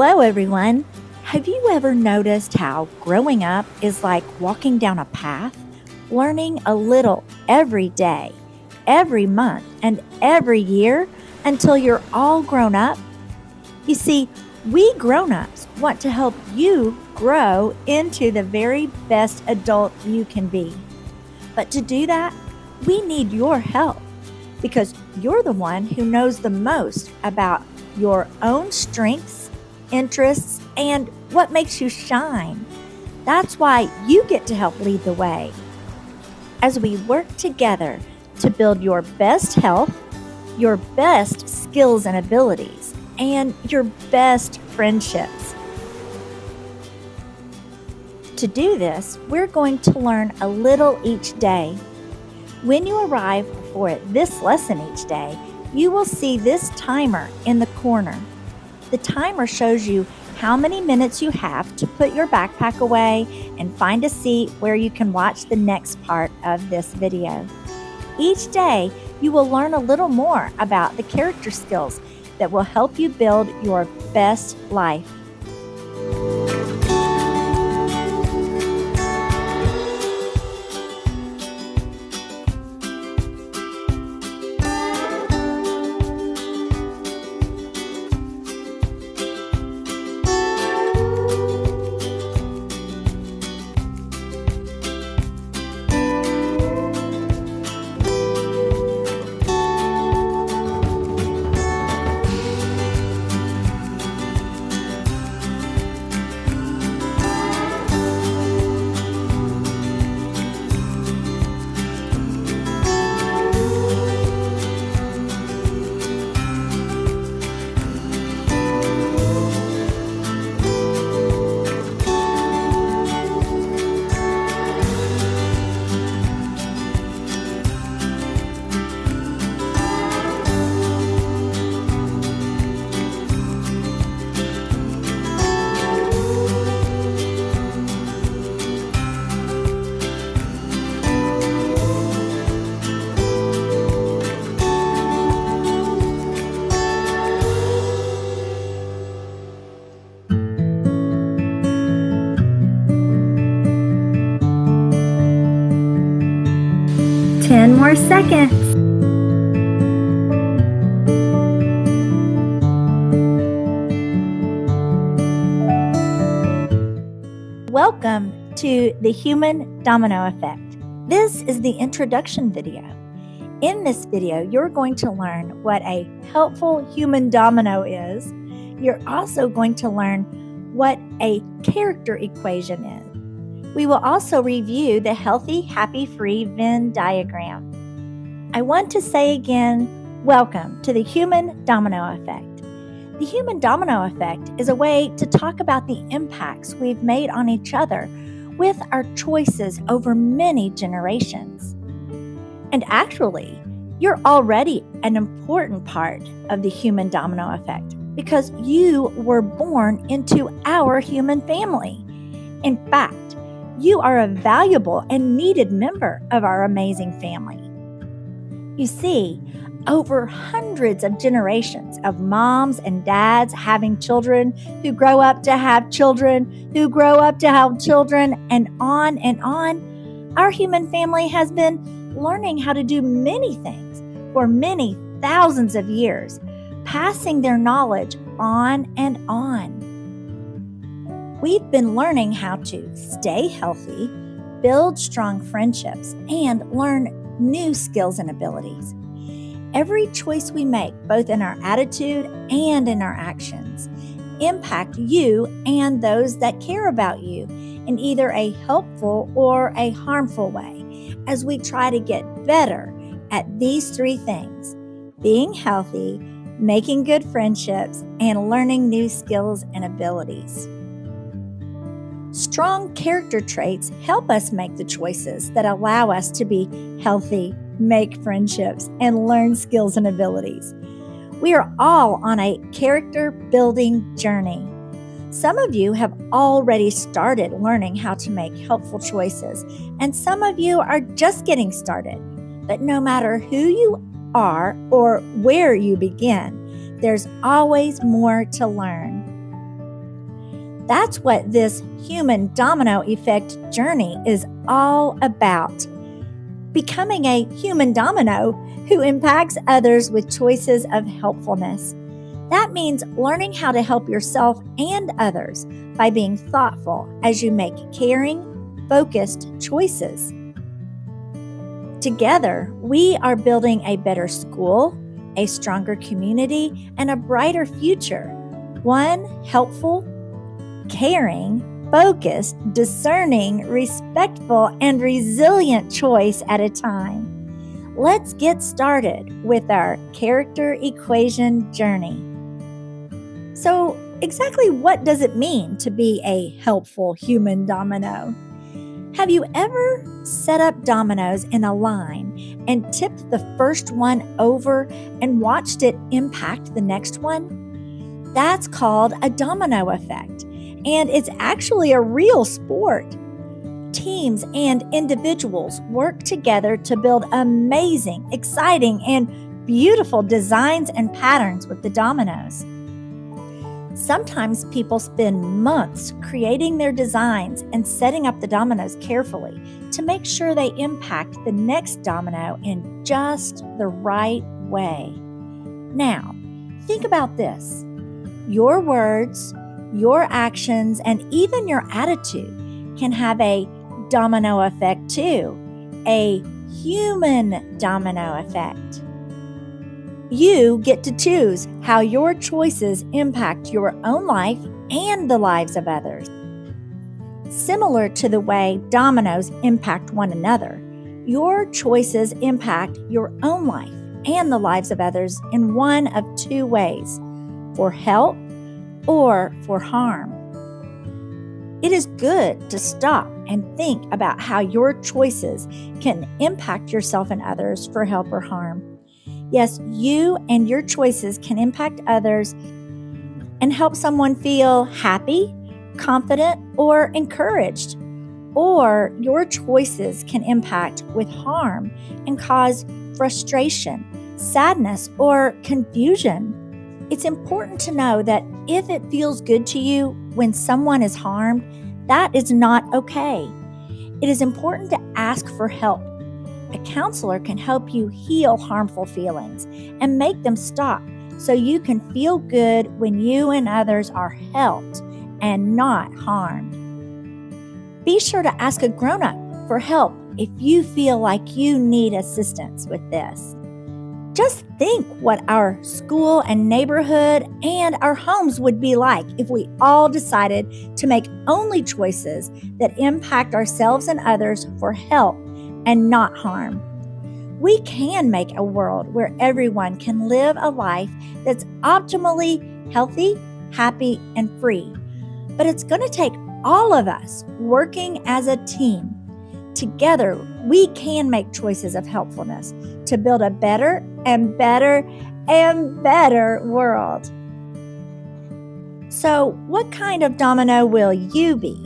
Hello, everyone. Have you ever noticed how growing up is like walking down a path, learning a little every day, every month, and every year until you're all grown up? You see, we grown-ups want to help you grow into the very best adult you can be. But to do that, we need your help because you're the one who knows the most about your own strengths, interests, and what makes you shine. That's why you get to help lead the way. As we work together to build your best health, your best skills and abilities, and your best friendships. To do this, we're going to learn a little each day. When you arrive for this lesson each day, you will see this timer in the corner. The timer shows you how many minutes you have to put your backpack away and find a seat where you can watch the next part of this video. Each day, you will learn a little more about the character skills that will help you build your best life. Ten more seconds. Welcome to the Human Domino Effect. This is the introduction video. In this video, you're going to learn what a helpful human domino is. You're also going to learn what a character equation is. We will also review the healthy, happy, free Venn diagram. I want to say again, welcome to the Human Domino Effect. The Human Domino Effect is a way to talk about the impacts we've made on each other with our choices over many generations. And actually, you're already an important part of the Human Domino Effect because you were born into our human family. In fact, you are a valuable and needed member of our amazing family. You see, over hundreds of generations of moms and dads having children who grow up to have children, who grow up to have children, and on, our human family has been learning how to do many things for many thousands of years, passing their knowledge on and on. We've been learning how to stay healthy, build strong friendships, and learn new skills and abilities. Every choice we make, both in our attitude and in our actions, impact you and those that care about you in either a helpful or a harmful way as we try to get better at these three things: being healthy, making good friendships, and learning new skills and abilities. Strong character traits help us make the choices that allow us to be healthy, make friendships, and learn skills and abilities. We are all on a character building journey. Some of you have already started learning how to make helpful choices, and some of you are just getting started. But no matter who you are or where you begin, there's always more to learn. That's what this human domino effect journey is all about. Becoming a human domino who impacts others with choices of helpfulness. That means learning how to help yourself and others by being thoughtful as you make caring, focused choices. Together, we are building a better school, a stronger community, and a brighter future. One helpful, caring, focused, discerning, respectful, and resilient choice at a time. Let's get started with our character equation journey. So, exactly what does it mean to be a helpful human domino? Have you ever set up dominoes in a line and tipped the first one over and watched it impact the next one? That's called a domino effect, and it's actually a real sport. Teams and individuals work together to build amazing, exciting, and beautiful designs and patterns with the dominoes. Sometimes people spend months creating their designs and setting up the dominoes carefully to make sure they impact the next domino in just the right way. Now, think about this. Your words, your actions, and even your attitude can have a domino effect too, a human domino effect. You get to choose how your choices impact your own life and the lives of others. Similar to the way dominoes impact one another, your choices impact your own life and the lives of others in one of two ways, for help or for harm. It is good to stop and think about how your choices can impact yourself and others for help or harm. Yes, you and your choices can impact others and help someone feel happy, confident, or encouraged. Or your choices can impact with harm and cause frustration, sadness, or confusion. It's important to know that if it feels good to you when someone is harmed, that is not okay. It is important to ask for help. A counselor can help you heal harmful feelings and make them stop so you can feel good when you and others are helped and not harmed. Be sure to ask a grown-up for help if you feel like you need assistance with this. Just think what our school and neighborhood and our homes would be like if we all decided to make only choices that impact ourselves and others for help and not harm. We can make a world where everyone can live a life that's optimally healthy, happy, and free. But it's going to take all of us working as a team. Together, we can make choices of helpfulness to build a better and better and better world. So, what kind of domino will you be?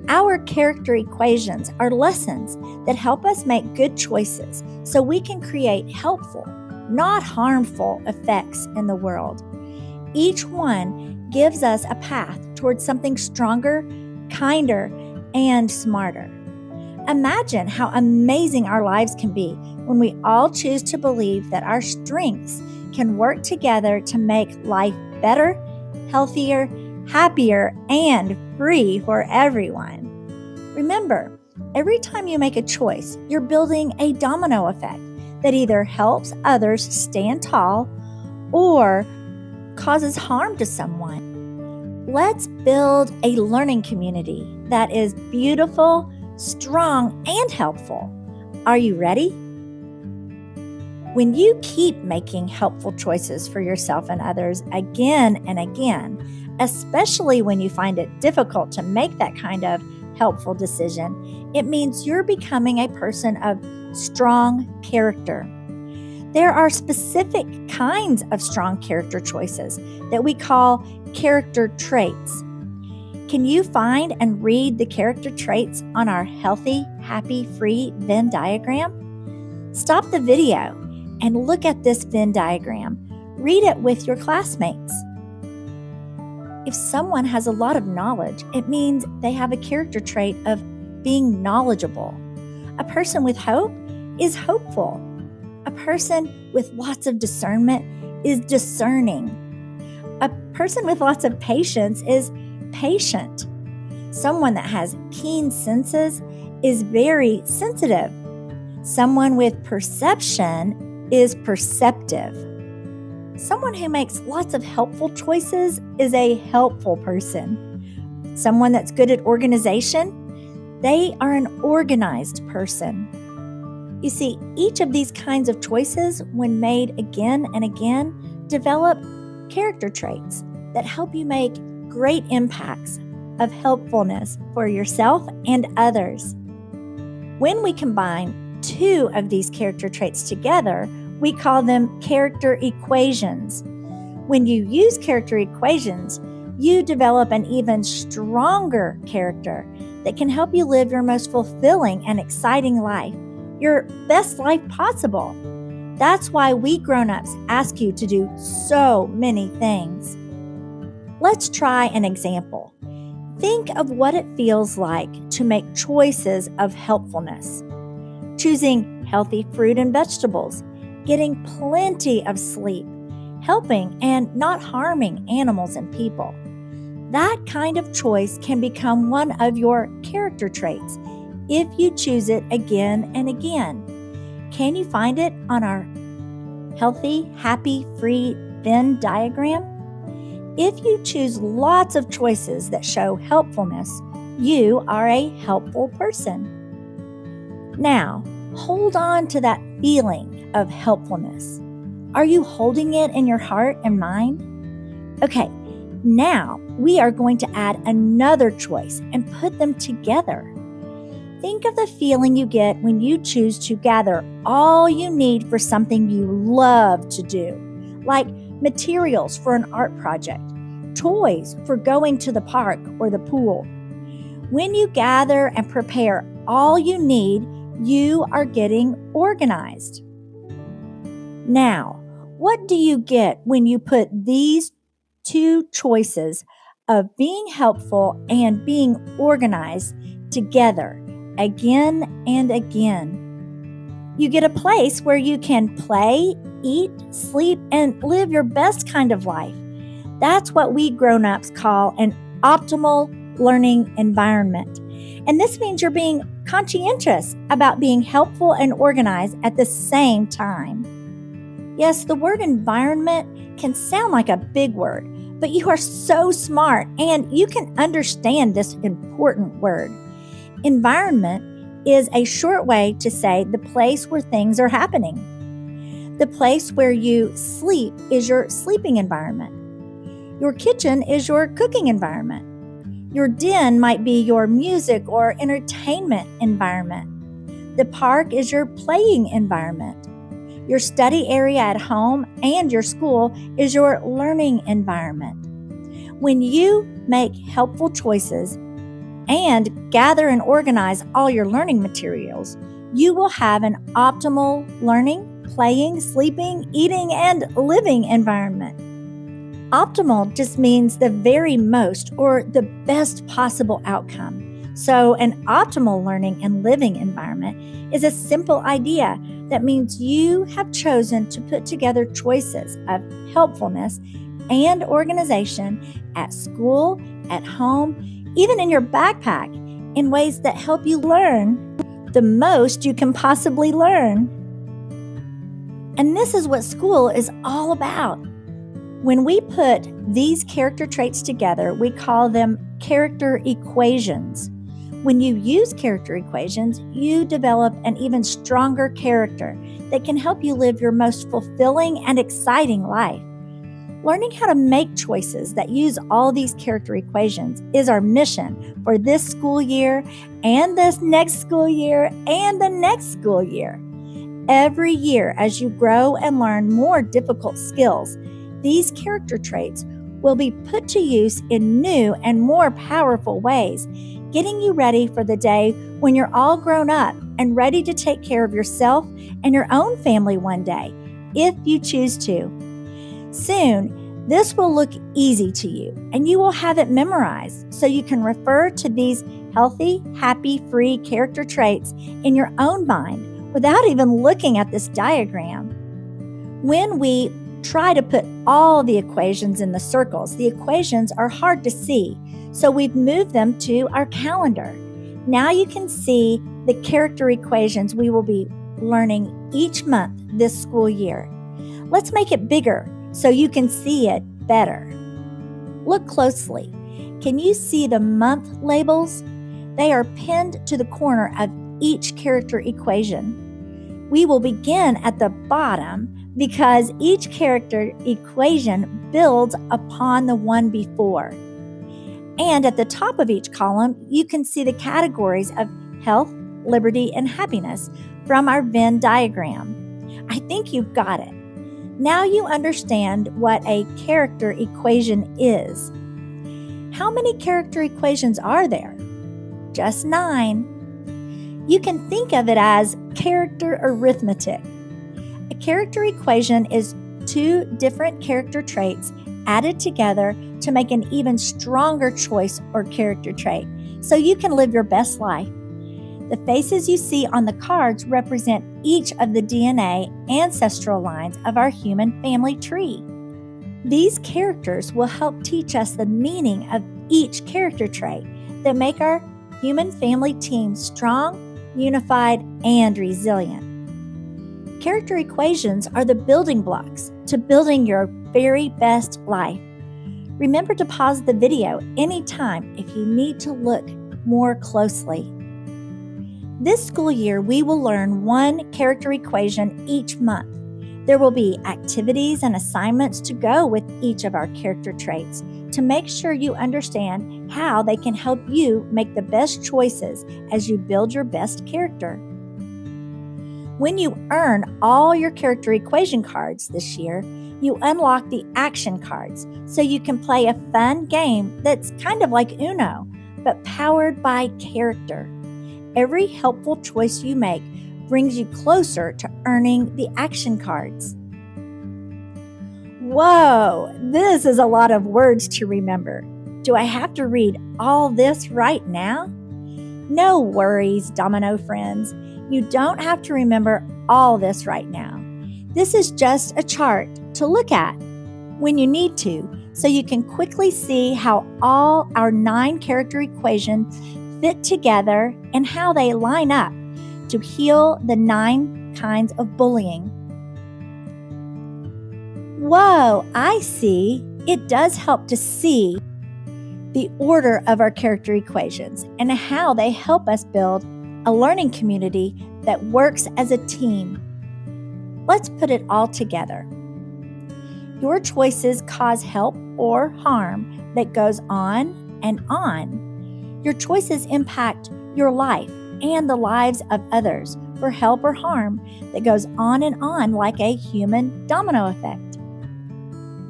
Our character equations are lessons that help us make good choices so we can create helpful, not harmful effects in the world. Each one gives us a path towards something stronger, kinder, and smarter. Imagine how amazing our lives can be when we all choose to believe that our strengths can work together to make life better, healthier, happier, and free for everyone. Remember, every time you make a choice, you're building a domino effect that either helps others stand tall or causes harm to someone. Let's build a learning community that is beautiful, strong, and helpful. Are you ready? When you keep making helpful choices for yourself and others again and again, especially when you find it difficult to make that kind of helpful decision, it means you're becoming a person of strong character. There are specific kinds of strong character choices that we call character traits. Can you find and read the character traits on our Healthy, Happy, Free Venn diagram? Stop the video and look at this Venn diagram. Read it with your classmates. If someone has a lot of knowledge, it means they have a character trait of being knowledgeable. A person with hope is hopeful. A person with lots of discernment is discerning. A person with lots of patience is patient. Someone that has keen senses is very sensitive. Someone with perception is perceptive. Someone who makes lots of helpful choices is a helpful person. Someone that's good at organization, they are an organized person. You see, each of these kinds of choices, when made again and again, develop character traits that help you make great impacts of helpfulness for yourself and others. When we combine two of these character traits together, we call them character equations. When you use character equations, you develop an even stronger character that can help you live your most fulfilling and exciting life, your best life possible. That's why we grown-ups ask you to do so many things. Let's try an example. Think of what it feels like to make choices of helpfulness. Choosing healthy fruit and vegetables, getting plenty of sleep, helping and not harming animals and people. That kind of choice can become one of your character traits if you choose it again and again. Can you find it on our healthy, happy, free Venn diagram? If you choose lots of choices that show helpfulness, you are a helpful person. Now, hold on to that feeling of helpfulness. Are you holding it in your heart and mind? Okay, now we are going to add another choice and put them together. Think of the feeling you get when you choose to gather all you need for something you love to do, like materials for an art project, toys for going to the park or the pool. When you gather and prepare all you need, you are getting organized. Now, what do you get when you put these two choices of being helpful and being organized together again and again? You get a place where you can play, eat, sleep, and live your best kind of life. That's what we grown-ups call an optimal learning environment. And this means you're being conscientious about being helpful and organized at the same time. Yes, the word environment can sound like a big word, but you are so smart and you can understand this important word. Environment is a short way to say the place where things are happening. The place where you sleep is your sleeping environment. Your kitchen is your cooking environment. Your den might be your music or entertainment environment. The park is your playing environment. Your study area at home and your school is your learning environment. When you make helpful choices and gather and organize all your learning materials, you will have an optimal learning, playing, sleeping, eating, and living environment. Optimal just means the very most or the best possible outcome. So an optimal learning and living environment is a simple idea that means you have chosen to put together choices of helpfulness and organization at school, at home, even in your backpack, in ways that help you learn the most you can possibly learn. And this is what school is all about. When we put these character traits together, we call them character equations. When you use character equations, you develop an even stronger character that can help you live your most fulfilling and exciting life. Learning how to make choices that use all these character equations is our mission for this school year and this next school year and the next school year. Every year, as you grow and learn more difficult skills, these character traits will be put to use in new and more powerful ways, getting you ready for the day when you're all grown up and ready to take care of yourself and your own family one day, if you choose to. Soon, This will look easy to you, and you will have it memorized so you can refer to these healthy, happy, free character traits in your own mind without even looking at this diagram. When we try to put all the equations in the circles, the equations are hard to see, so we've moved them to our calendar. Now you can see the character equations we will be learning each month this school year. Let's make it bigger so you can see it better. Look closely. Can you see the month labels? They are pinned to the corner of each character equation. We will begin at the bottom because each character equation builds upon the one before. And at the top of each column, you can see the categories of health, liberty, and happiness from our Venn diagram. I think you've got it. Now you understand what a character equation is. How many character equations are there? Just 9. You can think of it as character arithmetic. A character equation is 2 different character traits added together to make an even stronger choice or character trait, so you can live your best life. The faces you see on the cards represent each of the DNA ancestral lines of our human family tree. These characters will help teach us the meaning of each character trait that make our human family team strong, unified, and resilient. Character equations are the building blocks to building your very best life. Remember to pause the video anytime if you need to look more closely. This school year, we will learn 1 character equation each month. There will be activities and assignments to go with each of our character traits to make sure you understand how they can help you make the best choices as you build your best character. When you earn all your character equation cards this year, you unlock the action cards so you can play a fun game that's kind of like Uno, but powered by character. Every helpful choice you make brings you closer to earning the action cards. Whoa, this is a lot of words to remember. Do I have to read all this right now? No worries, Domino friends. You don't have to remember all this right now. This is just a chart to look at when you need to, so you can quickly see how all our 9 character equations fit together and how they line up to heal the 9 kinds of bullying. Whoa, I see. It does help to see the order of our character equations and how they help us build a learning community that works as a team. Let's put it all together. Your choices cause help or harm that goes on and on. Your choices impact your life and the lives of others for help or harm that goes on and on like a human domino effect.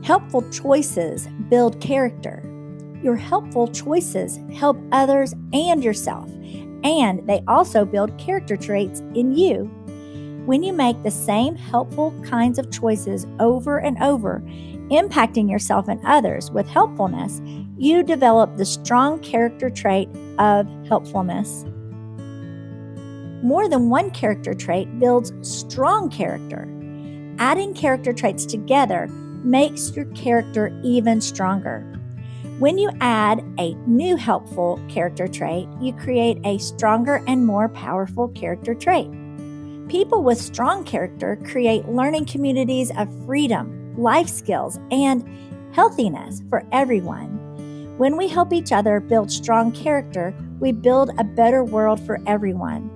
Helpful choices build character. Your helpful choices help others and yourself, and they also build character traits in you. When you make the same helpful kinds of choices over and over, impacting yourself and others with helpfulness, you develop the strong character trait of helpfulness. More than one character trait builds strong character. Adding character traits together makes your character even stronger. When you add a new helpful character trait, you create a stronger and more powerful character trait. People with strong character create learning communities of freedom, life skills, and healthiness for everyone. When we help each other build strong character, we build a better world for everyone.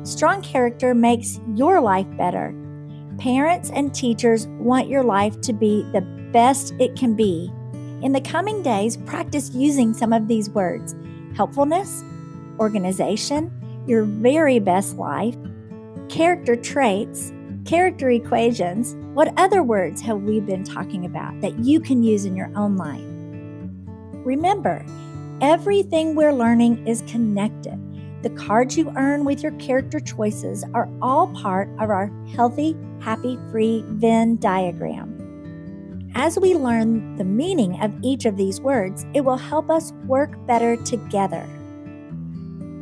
Strong character makes your life better. Parents and teachers want your life to be the best it can be. In the coming days, practice using some of these words: helpfulness, organization, your very best life, character traits, character equations. What other words have we been talking about that you can use in your own life? Remember, everything we're learning is connected. The cards you earn with your character choices are all part of our healthy, happy, free Venn diagram. as we learn the meaning of each of these words, it will help us work better together.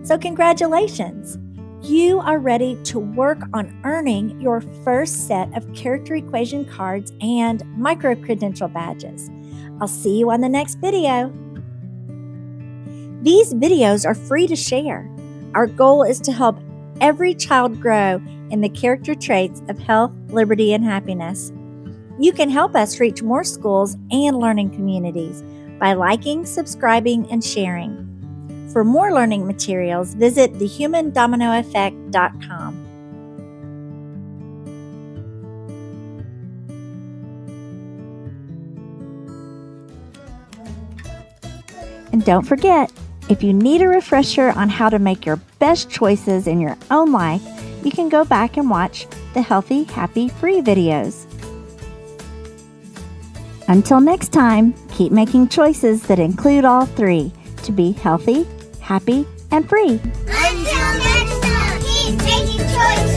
So congratulations! You are ready to work on earning your first set of character equation cards and micro-credential badges. I'll see you on the next video. These videos are free to share. Our goal is to help every child grow in the character traits of health, liberty, and happiness. You can help us reach more schools and learning communities by liking, subscribing, and sharing. For more learning materials, visit thehumandominoeffect.com. And don't forget, if you need a refresher on how to make your best choices in your own life, you can go back and watch the Healthy, Happy, Free videos. Until next time, keep making choices that include all three to be healthy, happy, and free. Until next time, keep making choices.